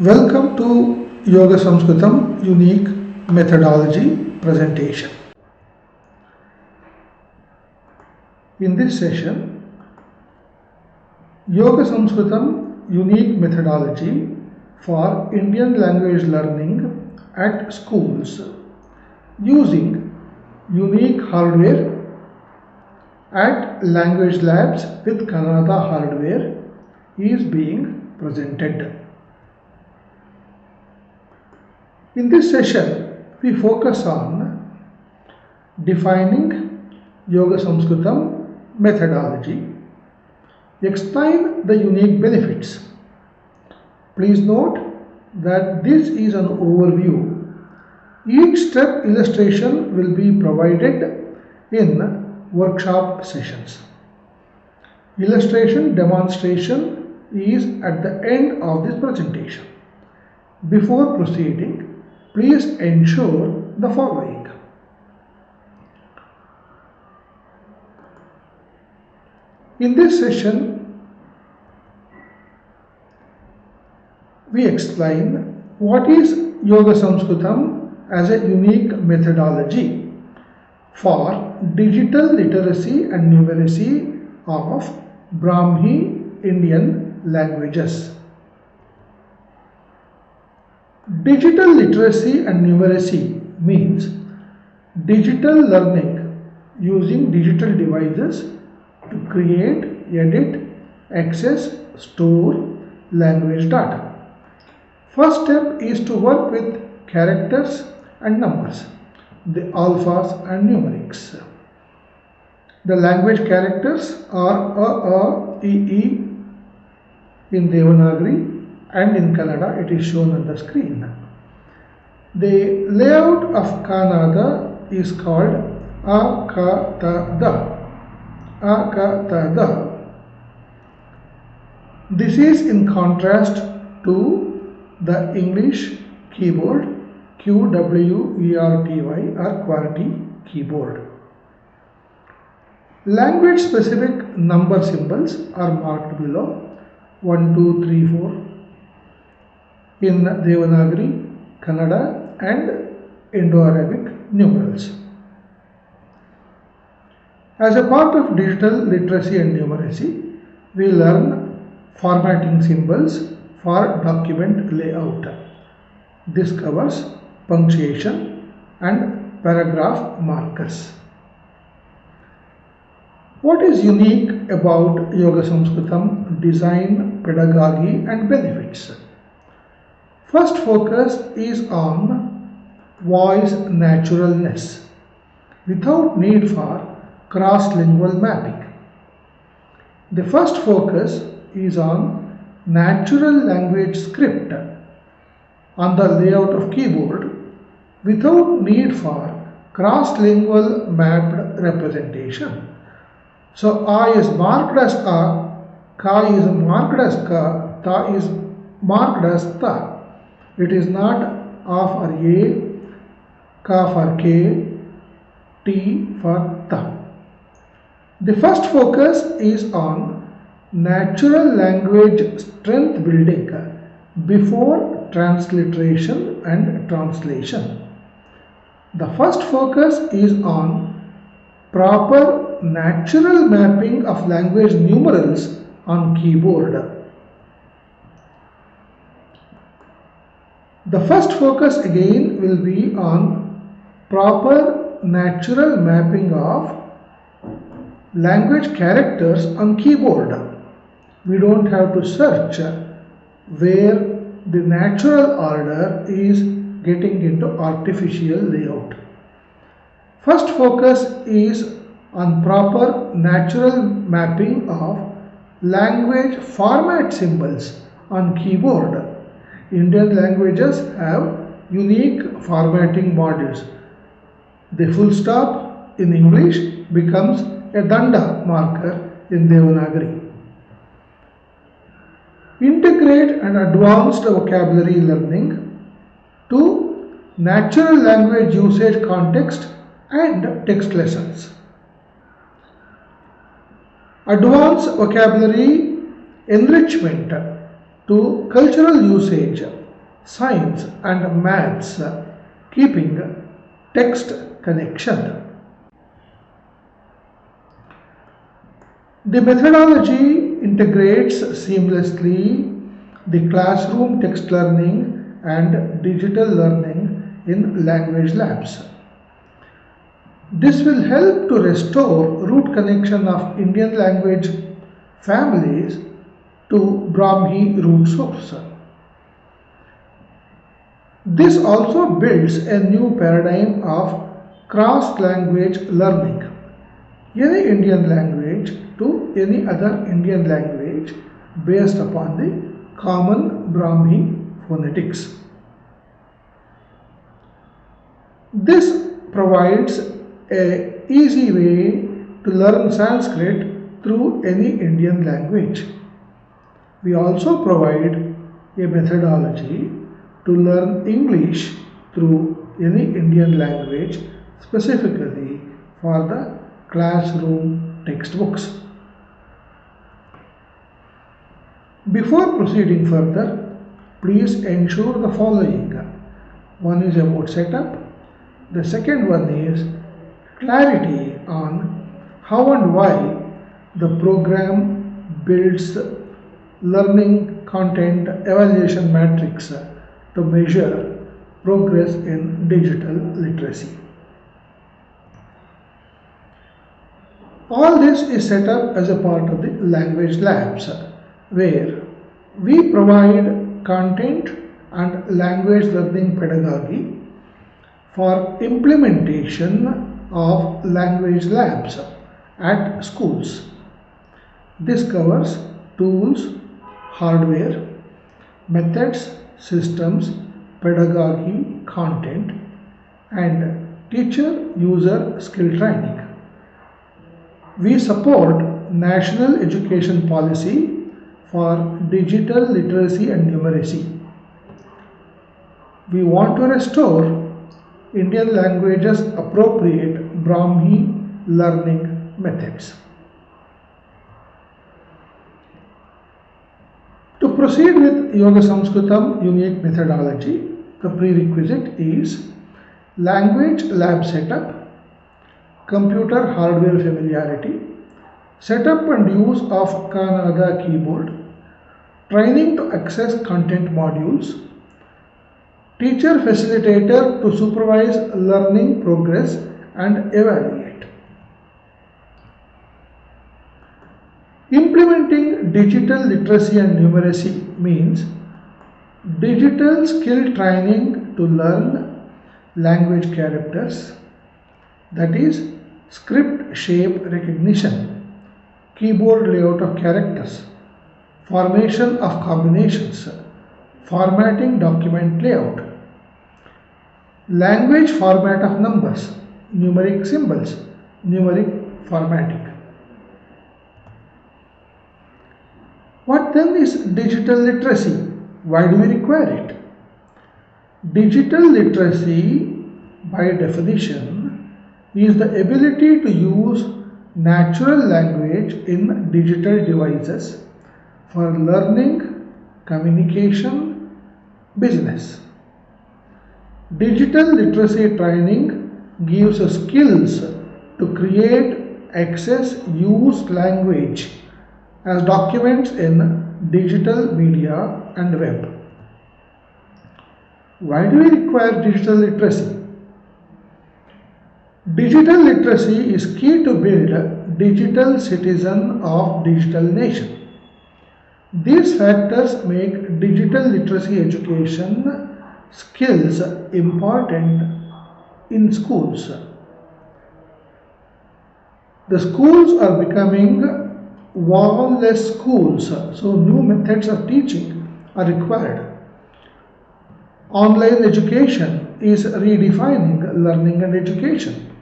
Welcome to Yoga Sanskritam Unique Methodology presentation. In this session, Yoga Sanskritam Unique Methodology for Indian language learning at schools using unique hardware at Language Labs with Kannada hardware is being presented. In this session, we focus on defining Yoga Sanskritam methodology, explain the unique benefits. Please note that this is an overview. Each step illustration will be provided in workshop sessions. Illustration demonstration is at the end of this presentation. Before proceeding, please ensure the following. In this session, we explain what is Yoga Sanskritam as a unique methodology for digital literacy and numeracy of Brahmi Indian languages. Digital literacy and numeracy means digital learning using digital devices to create, edit, access, store language data. First step is to work with characters and numbers, the alphas and numerics. The language characters are E in Devanagari, and in Kannada it is shown on the screen. The layout of Kannada is called A, Ka, Ta, Da. A, Ka, Ta, Da. This is in contrast to the English keyboard QWERTY or QWERTY keyboard. Language specific number symbols are marked below 1, 2, 3, 4 in Devanagari, Kannada and Indo-Arabic numerals. As a part of digital literacy and numeracy, we learn formatting symbols for document layout. This covers punctuation and paragraph markers. What is unique about Yoga Sanskritam design, pedagogy and benefits? First focus is on voice naturalness without need for cross-lingual mapping. The first focus is on natural language script on the layout of keyboard without need for cross-lingual mapped representation. So A is marked as A, Ka is marked as Ka, Ta is marked as Ta. It is not A for A, Ka for K, T for Ta. The first focus is on natural language strength building before transliteration and translation. The first focus is on proper natural mapping of language numerals on keyboard. The first focus again will be on proper natural mapping of language characters on keyboard. We don't have to search where the natural order is getting into artificial layout. First focus is on proper natural mapping of language format symbols on keyboard. Indian languages have unique formatting models. The full stop in English becomes a danda marker in Devanagari. Integrate an advanced vocabulary learning to natural language usage context and text lessons. Advanced vocabulary enrichment to cultural usage science and maths, keeping text connection. The methodology integrates seamlessly the classroom text learning and digital learning in language labs. This will help to restore root connection of Indian language families to Brahmi root source. This also builds a new paradigm of cross-language learning. Any Indian language to any other Indian language based upon the common Brahmi phonetics. This provides a easy way to learn Sanskrit through any Indian language. We also provide a methodology to learn English through any Indian language specifically for the classroom textbooks. Before proceeding further, please ensure the following. One is about setup. The second one is clarity on how and why the program builds learning content evaluation matrix to measure progress in digital literacy. All this is set up as a part of the language labs where we provide content and language learning pedagogy for implementation of language labs at schools. This covers tools, hardware, methods, systems, pedagogy, content, and teacher user skill training. We support National Education Policy for digital literacy and numeracy. We want to restore Indian languages appropriate Brahmi learning methods. To proceed with Yoga Sanskritam unique methodology, the prerequisite is language lab setup, computer hardware familiarity, setup and use of Kannada keyboard, training to access content modules, teacher facilitator to supervise learning progress and evaluate. Implementing digital literacy and numeracy means digital skill training to learn language characters, that is script shape recognition, keyboard layout of characters, formation of combinations, formatting document layout, language format of numbers, numeric symbols, numeric formatting. What then is digital literacy? Why do we require it? Digital literacy, by definition, is the ability to use natural language in digital devices for learning, communication, business. Digital literacy training gives us skills to create, access, use language as documents in digital media and web. Why do we require digital literacy? Digital literacy is key to build a digital citizen of digital nation. These factors make digital literacy education skills important in schools. The schools are becoming wall-less schools, so new methods of teaching are required. Online education is redefining learning and education.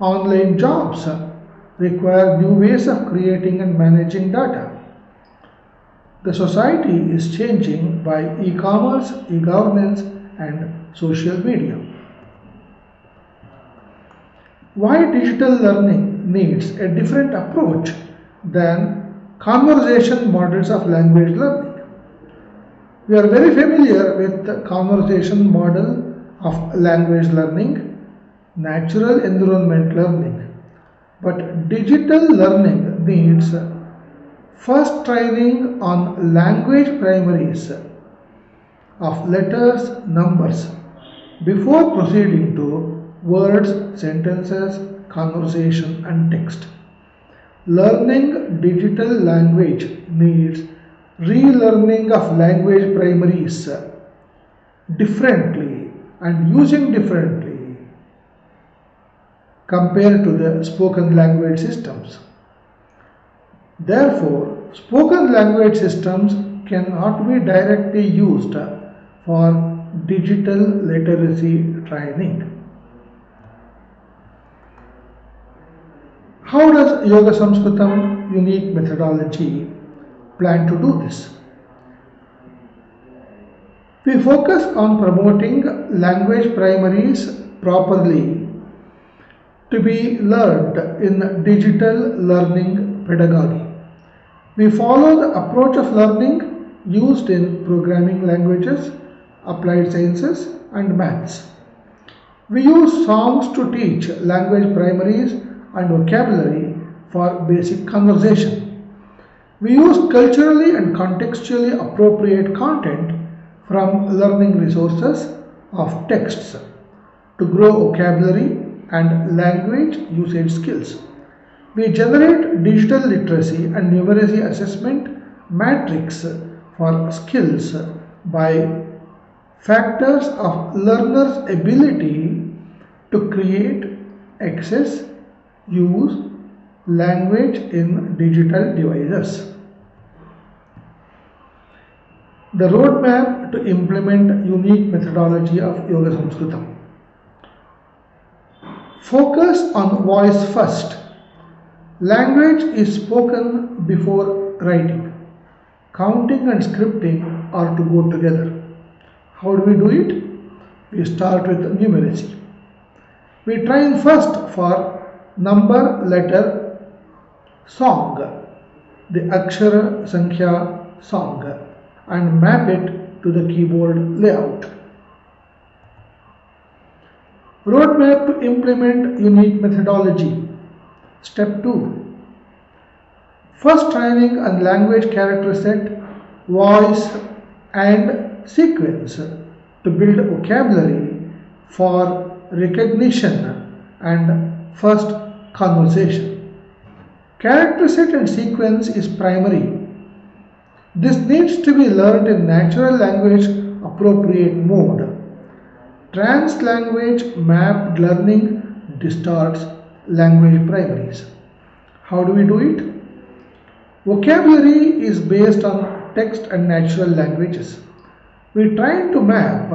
Online jobs require new ways of creating and managing data. The society is changing by e-commerce, e-governance, and social media. Why digital learning needs a different approach than conversation models of language learning? We are very familiar with the conversation model of language learning, natural environment learning. But digital learning needs first training on language primaries of letters, numbers before proceeding to words, sentences, conversation, and text. Learning digital language needs relearning of language primaries differently and using differently compared to the spoken language systems. Therefore, spoken language systems cannot be directly used for digital literacy training. How does Yoga Samskritam unique methodology plan to do this? We focus on promoting language primaries properly to be learned in digital learning pedagogy. We follow the approach of learning used in programming languages, applied sciences, and maths. We use songs to teach language primaries and vocabulary for basic conversation. We use culturally and contextually appropriate content from learning resources of texts to grow vocabulary and language usage skills. We generate digital literacy and numeracy assessment matrix for skills by factors of learners' ability to create, access, use language in digital devices. The roadmap to implement unique methodology of Yoga Samskritam. Focus on voice first. Language is spoken before writing. Counting and scripting are to go together. How do we do it? We start with numeracy. We train first for number, letter, song, the Akshara Sankhya song, and map it to the keyboard layout. Roadmap to implement unique methodology. Step 2. First training on language character set, voice, and sequence to build vocabulary for recognition and first conversation. Character set and sequence is primary. This needs to be learned in natural language appropriate mode. Trans-language mapped learning distorts language primaries. How do we do it? Vocabulary is based on text and natural languages. We try to map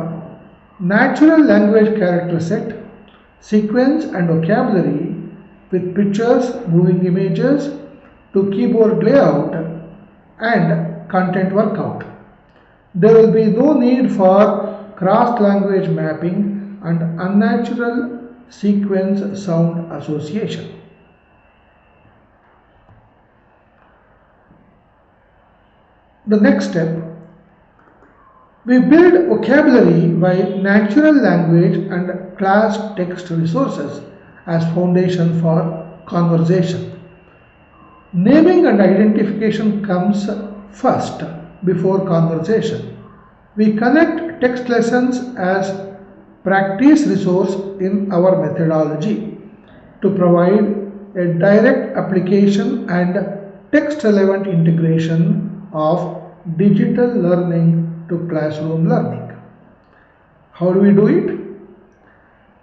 natural language character set, sequence and vocabulary with pictures, moving images to keyboard layout and content workout. There will be no need for cross-language mapping and unnatural sequence sound association. The next step, we build vocabulary by natural language and class text resources as foundation for conversation. Naming and identification comes first before conversation. We connect text lessons as practice resource in our methodology to provide a direct application and text relevant integration of digital learning to classroom learning. How do we do it?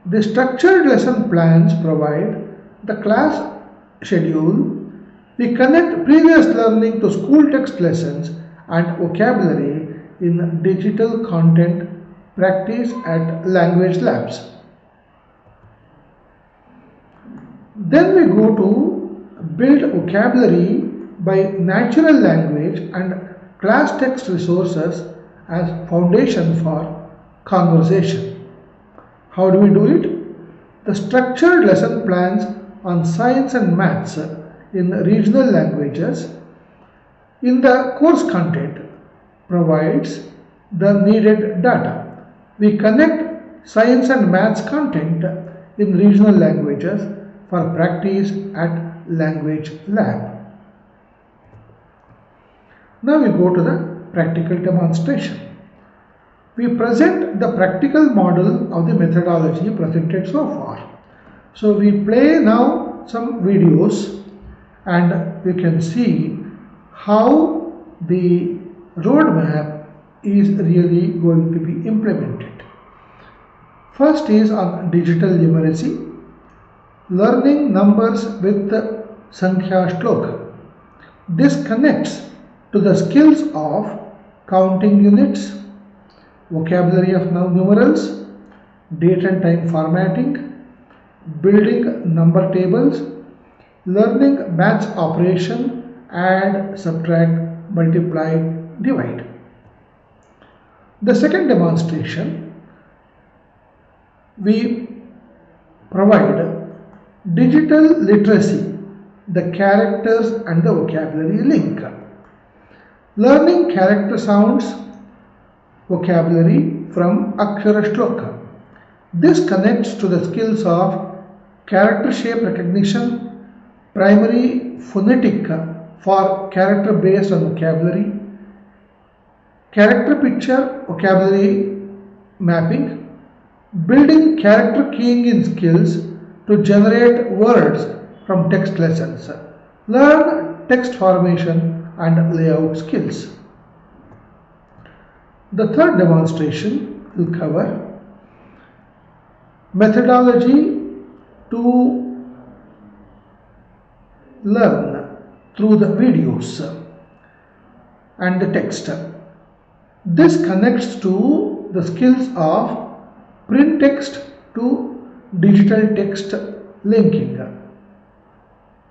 The structured lesson plans provide the class schedule. We connect previous learning to school text lessons and vocabulary in digital content practice at language labs. Then we go to build vocabulary by natural language and class text resources as foundation for conversation. How do we do it? The structured lesson plans on science and maths in regional languages in the course content provides the needed data. We connect science and maths content in regional languages for practice at Language Lab. Now we go to the practical demonstration. We present the practical model of the methodology presented so far. So we play now some videos and we can see how the roadmap is really going to be implemented. First is on digital numeracy, learning numbers with Sankhya Shloka. This connects to the skills of counting units, vocabulary of numerals, date and time formatting, building number tables, learning maths operation, add, subtract, multiply, divide. The second demonstration, we provide digital literacy, the characters and the vocabulary link. Learning character sounds, vocabulary from Akshara Shloka. This connects to the skills of character shape recognition, primary phonetic for character based on vocabulary, character picture vocabulary mapping, building character keying in skills to generate words from text lessons, learn text formation and layout skills. The third demonstration will cover methodology to learn through the videos and the text. This connects to the skills of print text to digital text linking.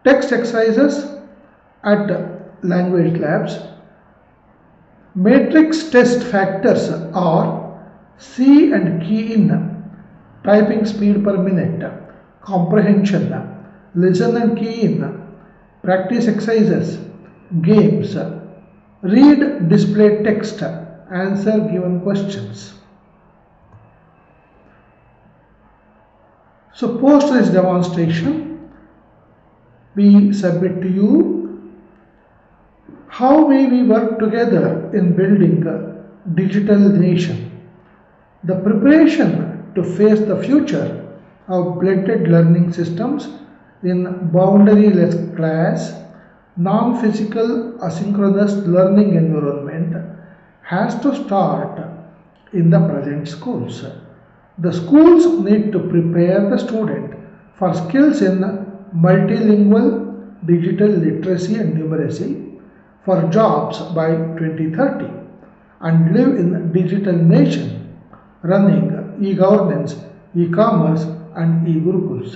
Text exercises at Language Labs. Matrix test factors are see and key in, typing speed per minute, comprehension, listen and key in, practice exercises, games, read display text, answer given questions. So post this demonstration, we submit to you how may we work together in building a digital nation. The preparation to face the future of blended learning systems in boundaryless class, non-physical asynchronous learning environment has to start in the present schools. The schools need to prepare the student for skills in multilingual, digital literacy and numeracy for jobs by 2030 and live in digital nation running e-governance, e-commerce and e-gurukuls.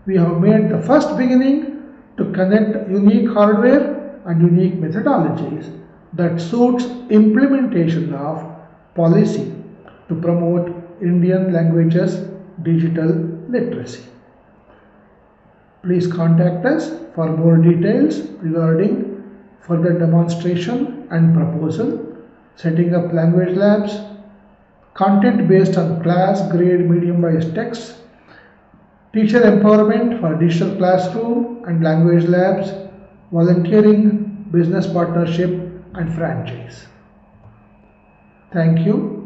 We have made the first beginning to connect unique hardware and unique methodologies that suits implementation of policy to promote Indian languages digital literacy. Please contact us for more details regarding further demonstration and proposal, setting up language labs, content based on class, grade, medium wise texts, teacher empowerment for digital classroom and language labs, volunteering, business partnership and franchise. Thank you.